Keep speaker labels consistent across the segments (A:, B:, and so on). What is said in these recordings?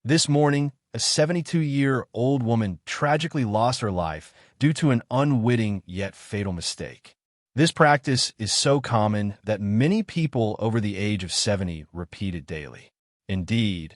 A: This morning, a 72-year-old woman tragically lost her life due to an unwitting yet fatal mistake. This practice is so common that many people over the age of 70 repeat it daily. Indeed,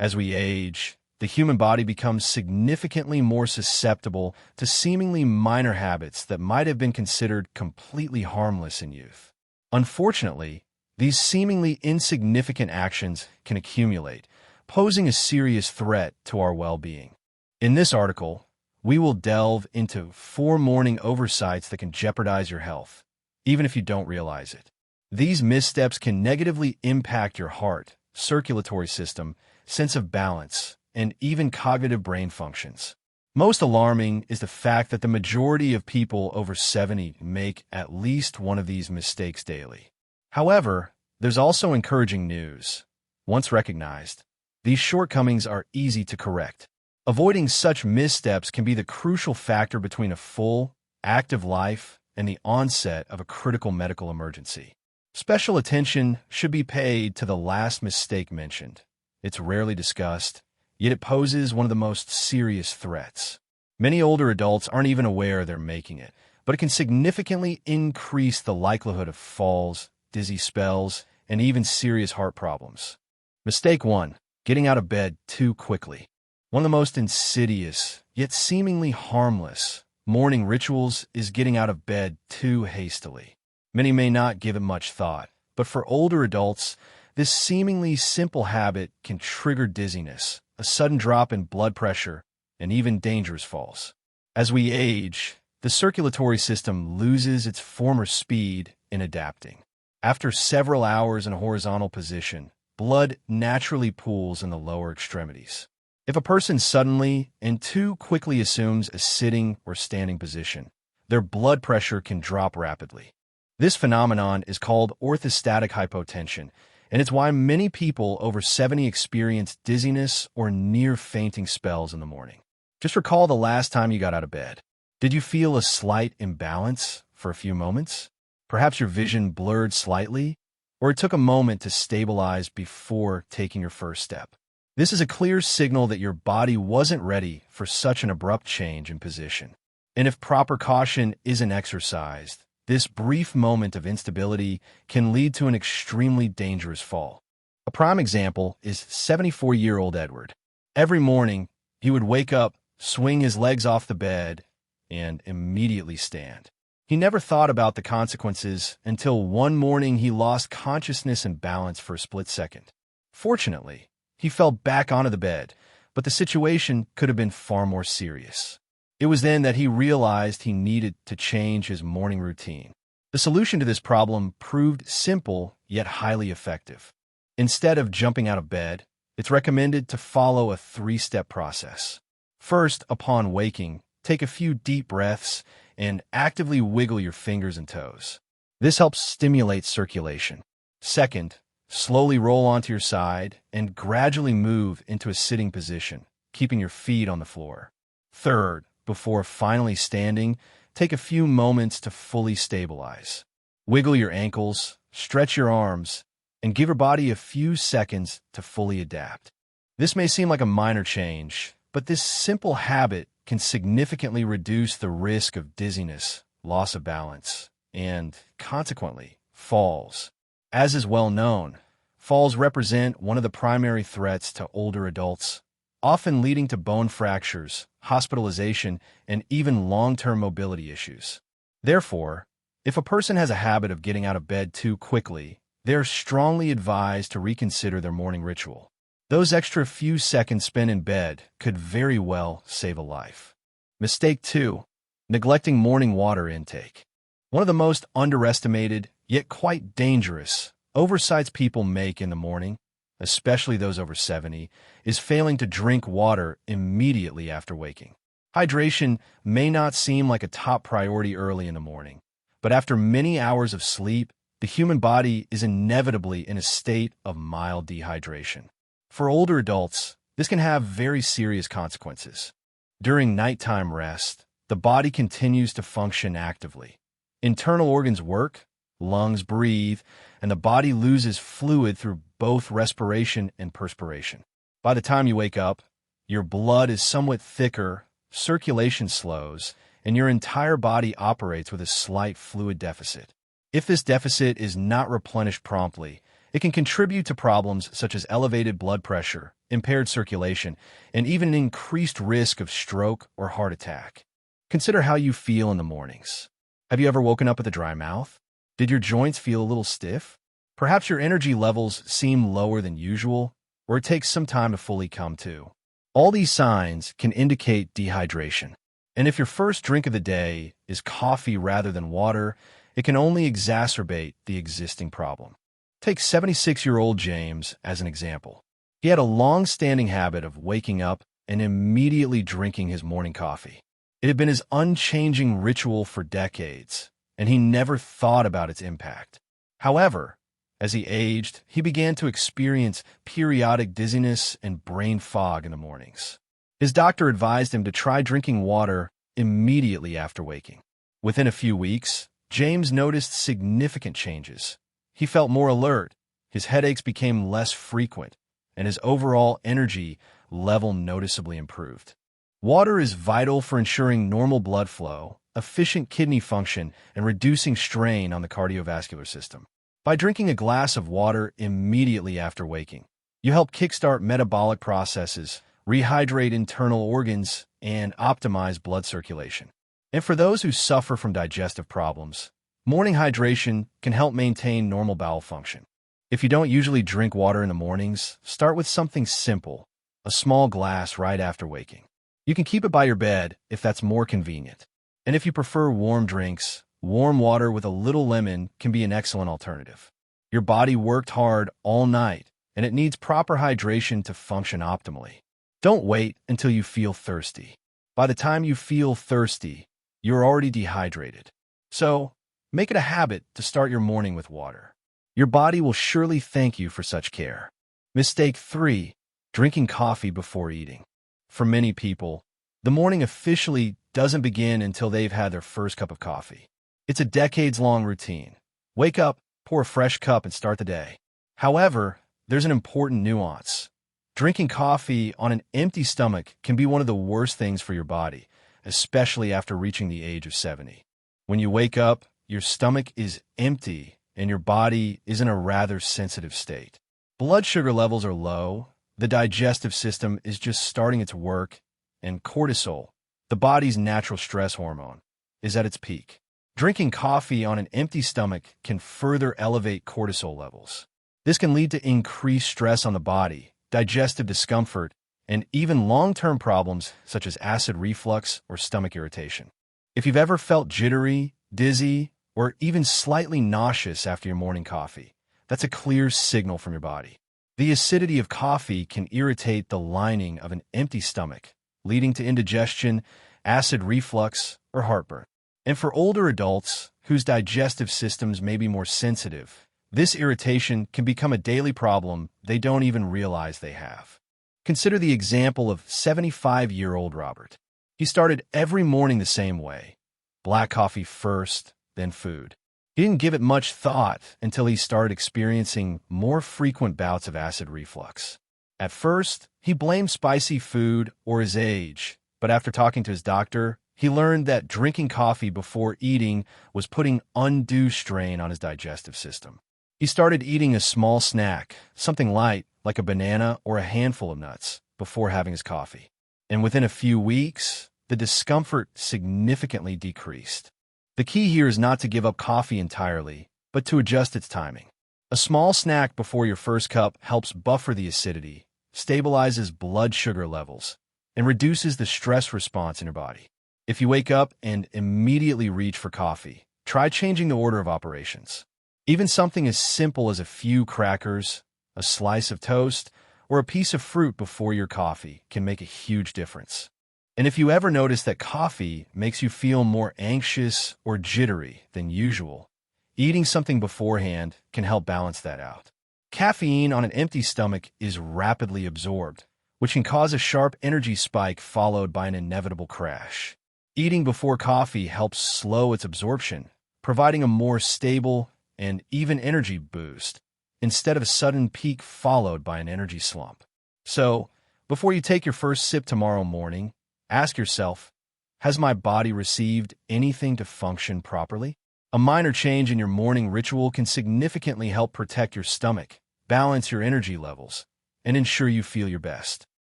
A: as we age, the human body becomes significantly more susceptible to seemingly minor habits that might have been considered completely harmless in youth. Unfortunately, these seemingly insignificant actions can accumulate, posing a serious threat to our well-being. In this article, we will delve into 4 morning oversights that can jeopardize your health, even if you don't realize it. These missteps can negatively impact your heart, circulatory system, sense of balance, and even cognitive brain functions. Most alarming is the fact that the majority of people over 70 make at least one of these mistakes daily. However, there's also encouraging news. Once recognized, these shortcomings are easy to correct. Avoiding such missteps can be the crucial factor between a full, active life and the onset of a critical medical emergency. Special attention should be paid to the last mistake mentioned. It's rarely discussed, yet it poses one of the most serious threats. Many older adults aren't even aware they're making it, but it can significantly increase the likelihood of falls, dizzy spells, and even serious heart problems. Mistake 1. Getting out of bed too quickly. One of the most insidious, yet seemingly harmless, morning rituals is getting out of bed too hastily. Many may not give it much thought, but for older adults, this seemingly simple habit can trigger dizziness, a sudden drop in blood pressure, and even dangerous falls. As we age, the circulatory system loses its former speed in adapting. After several hours in a horizontal position, blood naturally pools in the lower extremities. If a person suddenly and too quickly assumes a sitting or standing position, their blood pressure can drop rapidly. This phenomenon is called orthostatic hypotension, and it's why many people over 70 experience dizziness or near fainting spells in the morning. Just recall the last time you got out of bed. Did you feel a slight imbalance for a few moments? Perhaps your vision blurred slightly, or it took a moment to stabilize before taking your first step. This is a clear signal that your body wasn't ready for such an abrupt change in position. And if proper caution isn't exercised, this brief moment of instability can lead to an extremely dangerous fall. A prime example is 74-year-old Edward. Every morning, he would wake up, swing his legs off the bed, and immediately stand. He never thought about the consequences until one morning he lost consciousness and balance for a split second. Fortunately, he fell back onto the bed, but the situation could have been far more serious. It was then that he realized he needed to change his morning routine. The solution to this problem proved simple yet highly effective. Instead of jumping out of bed, it's recommended to follow a 3-step process. First, upon waking, take a few deep breaths and actively wiggle your fingers and toes. This helps stimulate circulation. Second, slowly roll onto your side and gradually move into a sitting position, keeping your feet on the floor. Third, before finally standing, take a few moments to fully stabilize. Wiggle your ankles, stretch your arms, and give your body a few seconds to fully adapt. This may seem like a minor change, but this simple habit can significantly reduce the risk of dizziness, loss of balance, and, consequently, falls. As is well known, falls represent one of the primary threats to older adults, often leading to bone fractures, hospitalization, and even long-term mobility issues. Therefore, if a person has a habit of getting out of bed too quickly, they are strongly advised to reconsider their morning ritual. Those extra few seconds spent in bed could very well save a life. Mistake 2. Neglecting morning water intake. One of the most underestimated, yet quite dangerous, oversights people make in the morning, especially those over 70, is failing to drink water immediately after waking. Hydration may not seem like a top priority early in the morning, but after many hours of sleep, the human body is inevitably in a state of mild dehydration. For older adults, this can have very serious consequences. During nighttime rest, the body continues to function actively. Internal organs work, lungs breathe, and the body loses fluid through both respiration and perspiration. By the time you wake up, your blood is somewhat thicker, circulation slows, and your entire body operates with a slight fluid deficit. If this deficit is not replenished promptly, it can contribute to problems such as elevated blood pressure, impaired circulation, and even an increased risk of stroke or heart attack. Consider how you feel in the mornings. Have you ever woken up with a dry mouth? Did your joints feel a little stiff? Perhaps your energy levels seem lower than usual, or it takes some time to fully come to. All these signs can indicate dehydration. And if your first drink of the day is coffee rather than water, it can only exacerbate the existing problem. Take 76-year-old James as an example. He had a long-standing habit of waking up and immediately drinking his morning coffee. It had been his unchanging ritual for decades, and he never thought about its impact. However, as he aged, he began to experience periodic dizziness and brain fog in the mornings. His doctor advised him to try drinking water immediately after waking. Within a few weeks, James noticed significant changes. He felt more alert, his headaches became less frequent, and his overall energy level noticeably improved. Water is vital for ensuring normal blood flow, efficient kidney function, and reducing strain on the cardiovascular system. By drinking a glass of water immediately after waking, you help kickstart metabolic processes, rehydrate internal organs, and optimize blood circulation. And for those who suffer from digestive problems, morning hydration can help maintain normal bowel function. If you don't usually drink water in the mornings, start with something simple, a small glass right after waking. You can keep it by your bed if that's more convenient. And if you prefer warm drinks, warm water with a little lemon can be an excellent alternative. Your body worked hard all night, and it needs proper hydration to function optimally. Don't wait until you feel thirsty. By the time you feel thirsty, you're already dehydrated. So, make it a habit to start your morning with water. Your body will surely thank you for such care. Mistake 3. Drinking coffee before eating. For many people, the morning officially doesn't begin until they've had their first cup of coffee. It's a decades-long routine. Wake up, pour a fresh cup, and start the day. However, there's an important nuance. Drinking coffee on an empty stomach can be one of the worst things for your body, especially after reaching the age of 70. When you wake up, your stomach is empty and your body is in a rather sensitive state. Blood sugar levels are low, the digestive system is just starting its work, and cortisol, the body's natural stress hormone, is at its peak. Drinking coffee on an empty stomach can further elevate cortisol levels. This can lead to increased stress on the body, digestive discomfort, and even long-term problems such as acid reflux or stomach irritation. If you've ever felt jittery, dizzy, or even slightly nauseous after your morning coffee, that's a clear signal from your body. The acidity of coffee can irritate the lining of an empty stomach, leading to indigestion, acid reflux, or heartburn. And for older adults whose digestive systems may be more sensitive, this irritation can become a daily problem they don't even realize they have. Consider the example of 75-year-old Robert. He started every morning the same way: black coffee first, then food. He didn't give it much thought until he started experiencing more frequent bouts of acid reflux. At first, he blamed spicy food or his age, but after talking to his doctor, he learned that drinking coffee before eating was putting undue strain on his digestive system. He started eating a small snack, something light like a banana or a handful of nuts, before having his coffee. And within a few weeks, the discomfort significantly decreased. The key here is not to give up coffee entirely, but to adjust its timing. A small snack before your first cup helps buffer the acidity, stabilizes blood sugar levels, and reduces the stress response in your body. If you wake up and immediately reach for coffee, try changing the order of operations. Even something as simple as a few crackers, a slice of toast, or a piece of fruit before your coffee can make a huge difference. And if you ever notice that coffee makes you feel more anxious or jittery than usual, eating something beforehand can help balance that out. Caffeine on an empty stomach is rapidly absorbed, which can cause a sharp energy spike followed by an inevitable crash. Eating before coffee helps slow its absorption, providing a more stable and even energy boost, instead of a sudden peak followed by an energy slump. So, Before you take your first sip tomorrow morning, ask yourself, has my body received anything to function properly? A minor change in your morning ritual can significantly help protect your stomach, balance your energy levels, and ensure you feel your best.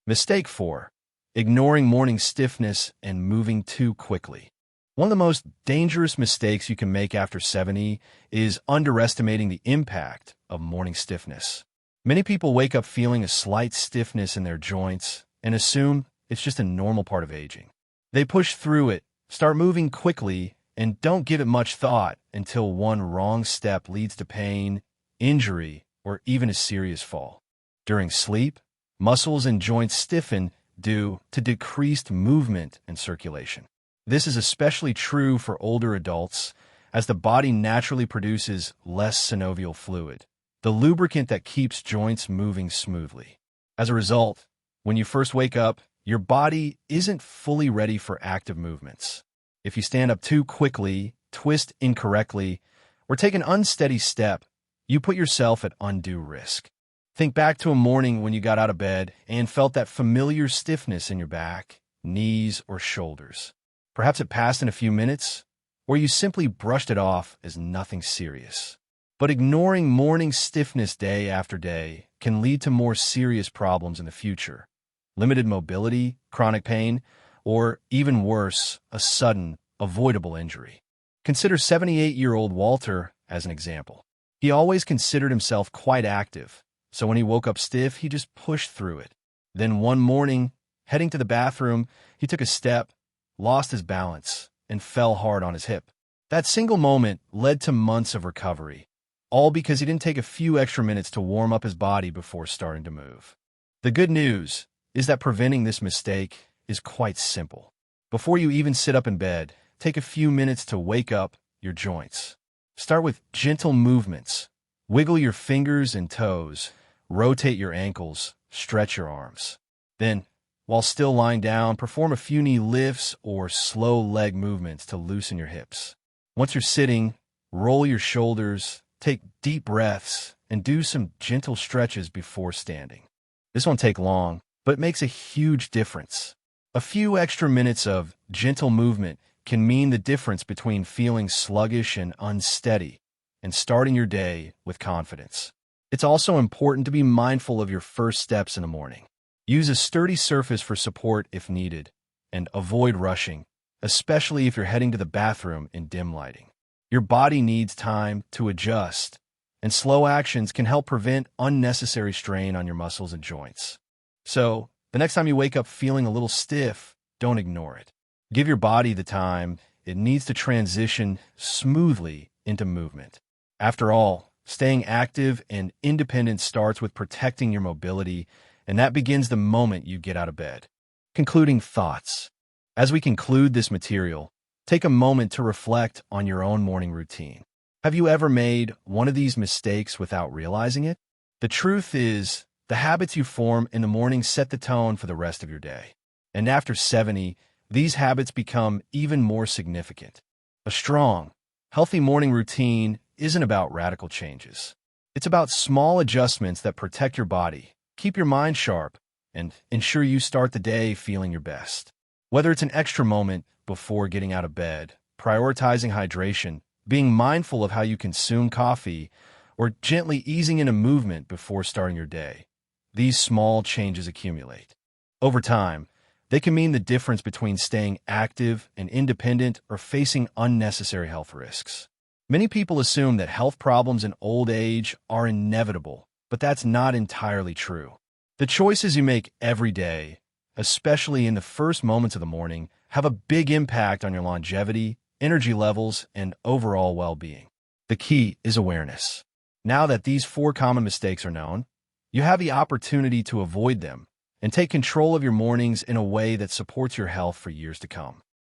A: Mistake 4. Ignoring morning stiffness and moving too quickly. One of the most dangerous mistakes you can make after 70 is underestimating the impact of morning stiffness. Many people wake up feeling a slight stiffness in their joints and assume it's just a normal part of aging. They push through it, start moving quickly, and don't give it much thought until one wrong step leads to pain, injury, or even a serious fall. During sleep, muscles and joints stiffen due to decreased movement and circulation. This is especially true for older adults, as the body naturally produces less synovial fluid, the lubricant that keeps joints moving smoothly. As a result, when you first wake up, your body isn't fully ready for active movements. If you stand up too quickly, twist incorrectly, or take an unsteady step, you put yourself at undue risk. Think back to a morning when you got out of bed and felt that familiar stiffness in your back, knees, or shoulders. Perhaps it passed in a few minutes, or you simply brushed it off as nothing serious. But ignoring morning stiffness day after day can lead to more serious problems in the future: limited mobility, chronic pain, or even worse, a sudden, avoidable injury. Consider 78-year-old Walter as an example. He always considered himself quite active, so when he woke up stiff, he just pushed through it. Then one morning, heading to the bathroom, he took a step, lost his balance, and fell hard on his hip. That single moment led to months of recovery, all because he didn't take a few extra minutes to warm up his body before starting to move. The good news is that preventing this mistake is quite simple. Before you even sit up in bed, take a few minutes to wake up your joints. Start with gentle movements. Wiggle your fingers and toes, rotate your ankles, stretch your arms. Then, while still lying down, perform a few knee lifts or slow leg movements to loosen your hips. Once you're sitting, roll your shoulders, take deep breaths, and do some gentle stretches before standing. This won't take long, but it makes a huge difference. A few extra minutes of gentle movement can mean the difference between feeling sluggish and unsteady and starting your day with confidence. It's also important to be mindful of your first steps in the morning. Use a sturdy surface for support if needed, and avoid rushing, especially if you're heading to the bathroom in dim lighting. Your body needs time to adjust, and slow actions can help prevent unnecessary strain on your muscles and joints. So, the next time you wake up feeling a little stiff, don't ignore it. Give your body the time it needs to transition smoothly into movement. After all, staying active and independent starts with protecting your mobility, and that begins the moment you get out of bed. Concluding thoughts. As we conclude this material, take a moment to reflect on your own morning routine. Have you ever made one of these mistakes without realizing it? The truth is, the habits you form in the morning set the tone for the rest of your day. And after 70, these habits become even more significant. A strong, healthy morning routine isn't about radical changes. It's about small adjustments that protect your body, keep your mind sharp, and ensure you start the day feeling your best. Whether it's an extra moment before getting out of bed, prioritizing hydration, being mindful of how you consume coffee, or gently easing into movement before starting your day, these small changes accumulate. Over time, they can mean the difference between staying active and independent or facing unnecessary health risks. Many people assume that health problems in old age are inevitable, but that's not entirely true. The choices you make every day, especially in the first moments of the morning, have a big impact on your longevity, energy levels, and overall well-being. The key is awareness. Now that these 4 common mistakes are known, you have the opportunity to avoid them and take control of your mornings in a way that supports your health for years to come.